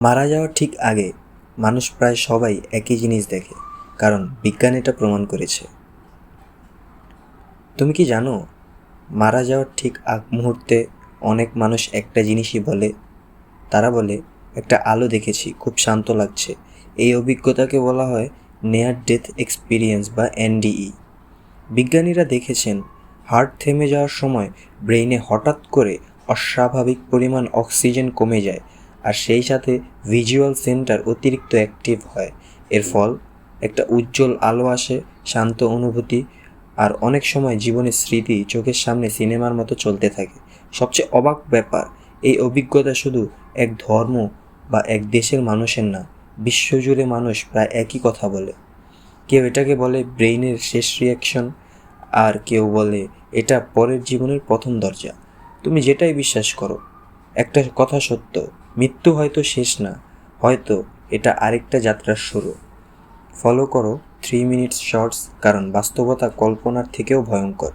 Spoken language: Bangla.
মারা যাওয়ার ঠিক আগে মানুষ প্রায় সবাই একই জিনিস দেখে, কারণ বিজ্ঞান এটা প্রমাণ করেছে। তুমি কি জানো, মারা যাওয়ার ঠিক আগ মুহূর্তে অনেক মানুষ একটা জিনিসই বলে। তারা বলে, একটা আলো দেখেছি, খুব শান্ত লাগছে। এই অভিজ্ঞতাকে বলা হয় নেয়ার ডেথ এক্সপিরিয়েন্স বা এনডিই। বিজ্ঞানীরা দেখেছেন, হার্ট থেমে যাওয়ার সময় ব্রেইনে হঠাৎ করে অস্বাভাবিক পরিমাণ অক্সিজেন কমে যায়, আর সেই সাথে ভিজুয়াল সেন্টার অতিরিক্ত অ্যাক্টিভ হয়। এর ফল একটা উজ্জ্বল আলো আসে, শান্ত অনুভূতি, আর অনেক সময় জীবনের স্মৃতি চোখের সামনে সিনেমার মতো চলতে থাকে। সবচেয়ে অবাক ব্যাপার, এই অভিজ্ঞতা শুধু এক ধর্ম বা এক দেশের মানুষের না, বিশ্বজুড়ে মানুষ প্রায় একই কথা বলে। কেউ এটাকে বলে ব্রেইনের শেষ রিয়াকশন, আর কেউ বলে এটা পরের জীবনের প্রথম দরজা। তুমি যেটাই বিশ্বাস করো, একটা কথা সত্য, মৃত্যু হয়তো শেষ না, হয়তো এটা আরেকটা যাত্রার শুরু। ফলো করো 3 মিনিটস শর্টস, কারণ বাস্তবতা কল্পনার থেকেও ভয়ঙ্কর।